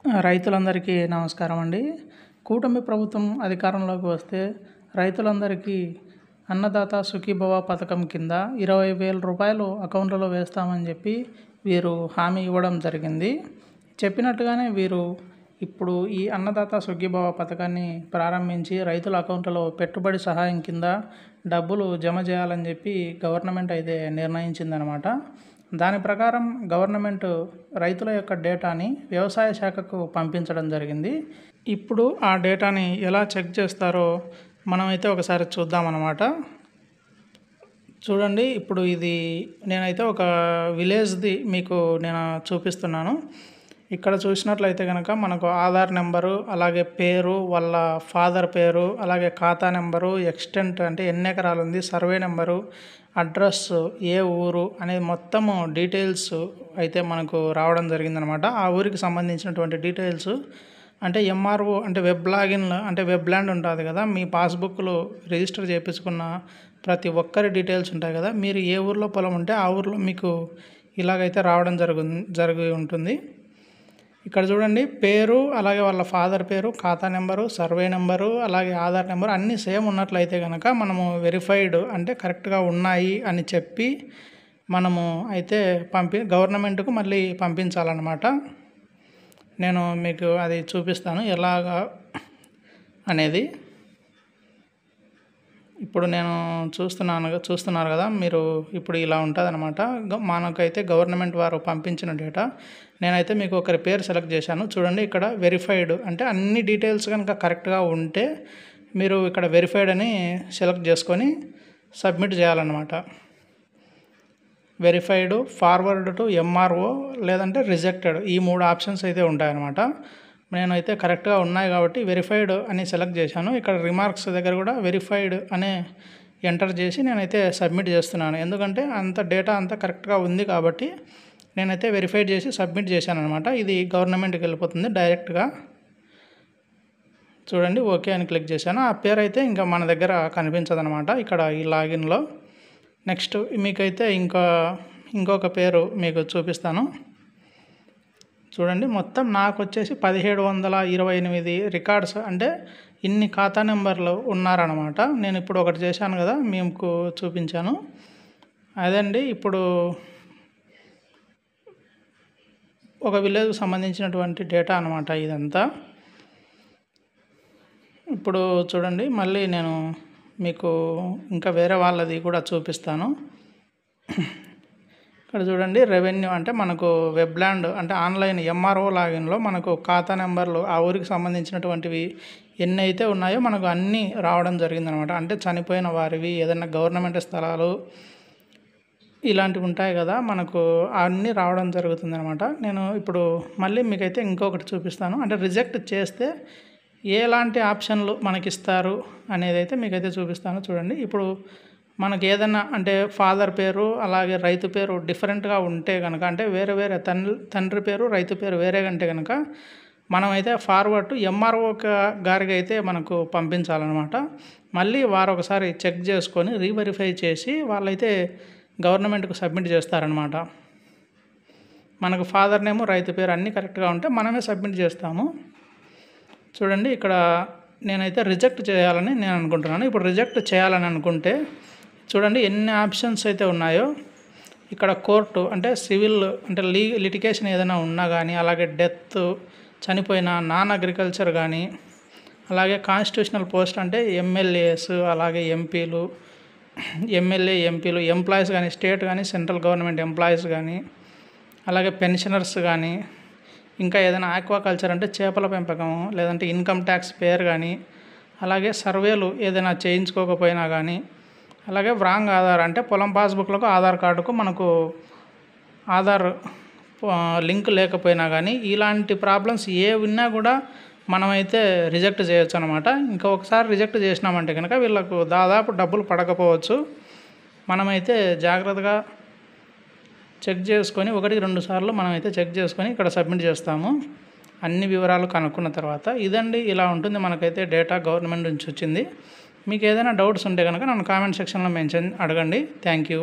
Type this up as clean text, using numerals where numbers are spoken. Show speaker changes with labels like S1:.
S1: రైతులందరికీ నమస్కారం అండి. కూటమి ప్రభుత్వం అధికారంలోకి వస్తే రైతులందరికీ అన్నదాత సుఖీభవ పథకం కింద 20,000 రూపాయలు అకౌంట్లలో వేస్తామని చెప్పి వీరు హామీ ఇవ్వడం జరిగింది. చెప్పినట్టుగానే వీరు ఇప్పుడు ఈ అన్నదాత సుఖీభవ పథకాన్ని ప్రారంభించి రైతుల అకౌంట్లలో పెట్టుబడి సహాయం కింద డబ్బులు జమ చేయాలని చెప్పి గవర్నమెంట్ అయితే నిర్ణయించిందనమాట. దాని ప్రకారం గవర్నమెంట్ రైతుల యొక్క డేటాని వ్యవసాయ శాఖకు పంపించడం జరిగింది. ఇప్పుడు ఆ డేటాని ఎలా చెక్ చేస్తారో మనమైతే ఒకసారి చూద్దామన్నమాట. చూడండి, ఇప్పుడు ఇది నేనైతే ఒక విలేజ్ది మీకు నేను చూపిస్తున్నాను. ఇక్కడ చూసినట్లయితే కనుక మనకు ఆధార్ నెంబరు, అలాగే పేరు, వాళ్ళ ఫాదర్ పేరు, అలాగే ఖాతా నెంబరు, ఎక్స్టెంట్ అంటే ఎన్ని ఎకరాలు ఉంది, సర్వే నెంబరు, అడ్రస్, ఏ ఊరు అనేది మొత్తము డీటెయిల్స్ అయితే మనకు రావడం జరిగిందనమాట. ఆ ఊరికి సంబంధించినటువంటి డీటెయిల్స్ అంటే ఎంఆర్ఓ అంటే వెబ్ లాగిన్ అంటే వెబ్ ల్యాండ్ ఉంటుంది కదా, మీ పాస్బుక్లో రిజిస్టర్ చేయించుకున్న ప్రతి ఒక్కరి డీటెయిల్స్ ఉంటాయి కదా. మీరు ఏ ఊర్లో పొలం ఉంటే ఆ ఊర్లో మీకు ఇలాగైతే రావడం జరిగి ఉంటుంది. ఇక్కడ చూడండి, పేరు, అలాగే వాళ్ళ ఫాదర్ పేరు, ఖాతా నెంబరు, సర్వే నెంబరు, అలాగే ఆధార్ నెంబరు అన్నీ సేమ్ ఉన్నట్లయితే కనుక మనము వెరిఫైడ్ అంటే కరెక్ట్గా ఉన్నాయి అని చెప్పి మనము అయితే గవర్నమెంట్కు మళ్ళీ పంపించాలన్నమాట. నేను మీకు అది చూపిస్తాను ఎలాగా అనేది. ఇప్పుడు నేను చూస్తున్నారు కదా మీరు, ఇప్పుడు ఇలా ఉంటుంది అనమాట. మనకైతే గవర్నమెంట్ వారు పంపించిన డేటా. నేనైతే మీకు ఒకరి పేరు సెలెక్ట్ చేశాను. చూడండి, ఇక్కడ వెరిఫైడ్ అంటే అన్ని డీటెయిల్స్ కనుక కరెక్ట్గా ఉంటే మీరు ఇక్కడ వెరిఫైడ్ అని సెలెక్ట్ చేసుకొని సబ్మిట్ చేయాలన్నమాట. వెరిఫైడ్, ఫార్వర్డ్ టు ఎంఆర్ఓ, లేదంటే రిజెక్టెడ్, ఈ 3 ఆప్షన్స్ అయితే ఉంటాయన్నమాట. నేనైతే కరెక్ట్గా ఉన్నాయి కాబట్టి వెరిఫైడ్ అని సెలెక్ట్ చేశాను. ఇక్కడ రిమార్క్స్ దగ్గర కూడా వెరిఫైడ్ అనే ఎంటర్ చేసి నేనైతే సబ్మిట్ చేస్తున్నాను. ఎందుకంటే అంత డేటా అంతా కరెక్ట్గా ఉంది కాబట్టి నేనైతే వెరిఫైడ్ చేసి సబ్మిట్ చేశాను అనమాట. ఇది గవర్నమెంట్కి వెళ్ళిపోతుంది డైరెక్ట్గా. చూడండి, ఓకే అని క్లిక్ చేశాను. ఆ పేరు అయితే ఇంకా మన దగ్గర కనిపించదు అనమాట ఇక్కడ ఈ లాగిన్లో. నెక్స్ట్ మీకైతే ఇంకొక పేరు మీకు చూపిస్తాను. చూడండి, మొత్తం నాకు వచ్చేసి 1728 రికార్డ్స్ అంటే ఇన్ని ఖాతా నెంబర్లు ఉన్నారనమాట. నేను ఇప్పుడు ఒకటి చేశాను కదా, మీకు చూపించాను అదండి. ఇప్పుడు ఒక విలేజ్కి సంబంధించినటువంటి డేటా అనమాట ఇదంతా. ఇప్పుడు చూడండి, మళ్ళీ నేను మీకు ఇంకా వేరే వాళ్ళది కూడా చూపిస్తాను. ఇక్కడ చూడండి, రెవెన్యూ అంటే మనకు వెబ్ ల్యాండ్ అంటే ఆన్లైన్ ఎంఆర్ఓ లాగిన్లో మనకు ఖాతా నెంబర్లు ఆ ఊరికి సంబంధించినటువంటివి ఎన్ని అయితే ఉన్నాయో మనకు అన్నీ రావడం జరిగిందనమాట. అంటే చనిపోయిన వారివి, ఏదైనా గవర్నమెంట్ స్థలాలు ఇలాంటివి ఉంటాయి కదా, మనకు అన్నీ రావడం జరుగుతుందనమాట. నేను ఇప్పుడు మళ్ళీ మీకైతే ఇంకొకటి చూపిస్తాను. అంటే రిజెక్ట్ చేస్తే ఎలాంటి ఆప్షన్లు మనకిస్తారు అనేది అయితే మీకైతే చూపిస్తాను. చూడండి, ఇప్పుడు మనకి ఏదైనా అంటే ఫాదర్ పేరు, అలాగే రైతు పేరు డిఫరెంట్గా ఉంటే కనుక, అంటే వేరే తండ్రి పేరు, రైతు పేరు వేరే కంటే కనుక మనమైతే ఫార్వర్డ్ టు ఎంఆర్ఓ గారికి అయితే మనకు పంపించాలన్నమాట. మళ్ళీ వారు ఒకసారి చెక్ చేసుకొని రీవెరిఫై చేసి వాళ్ళైతే గవర్నమెంట్కు సబ్మిట్ చేస్తారనమాట. మనకు ఫాదర్ నేము, రైతు పేరు అన్నీ కరెక్ట్గా ఉంటే మనమే సబ్మిట్ చేస్తాము. చూడండి, ఇక్కడ నేనైతే రిజెక్ట్ చేయాలని నేను అనుకుంటున్నాను. ఇప్పుడు రిజెక్ట్ చేయాలని అనుకుంటే చూడండి ఎన్ని ఆప్షన్స్ అయితే ఉన్నాయో. ఇక్కడ కోర్టు అంటే సివిల్ అంటే లిటిగేషన్ ఏదైనా ఉన్నా కానీ, అలాగే డెత్, చనిపోయిన, నాన్ అగ్రికల్చర్ కానీ, అలాగే కాన్స్టిట్యూషనల్ పోస్ట్ అంటే ఎమ్మెల్యేస్, అలాగే ఎంపీలు, ఎంప్లాయీస్ కానీ, స్టేట్ కానీ సెంట్రల్ గవర్నమెంట్ ఎంప్లాయీస్ కానీ, అలాగే పెన్షనర్స్ కానీ, ఇంకా ఏదైనా ఆక్వాకల్చర్ అంటే చేపల పెంపకం, లేదంటే ఇన్కమ్ ట్యాక్స్ పేరు కానీ, అలాగే సర్వేలు ఏదైనా చేయించుకోకపోయినా కానీ, అలాగే వ్రాంగ్ ఆధార్ అంటే పొలం పాస్బుక్లకు ఆధార్ కార్డుకు మనకు ఆధార్ లింక్ లేకపోయినా కానీ, ఇలాంటి ప్రాబ్లమ్స్ ఏ ఉన్నా కూడా మనమైతే రిజెక్ట్ చేయొచ్చు అనమాట. ఇంకా ఒకసారి రిజెక్ట్ చేసినామంటే కనుక వీళ్ళకు దాదాపు డబ్బులు పడకపోవచ్చు. మనమైతే జాగ్రత్తగా చెక్ చేసుకొని 1-2 సార్లు మనమైతే చెక్ చేసుకొని ఇక్కడ సబ్మిట్ చేస్తాము అన్ని వివరాలు కనుక్కున్న తర్వాత. ఇదండి, ఇలా ఉంటుంది మనకైతే డేటా గవర్నమెంట్ నుంచి వచ్చింది. మీకు ఏదైనా డౌట్స్ ఉంటే కనుక నన్ను కామెంట్ సెక్షన్లో అడగండి. Thank you.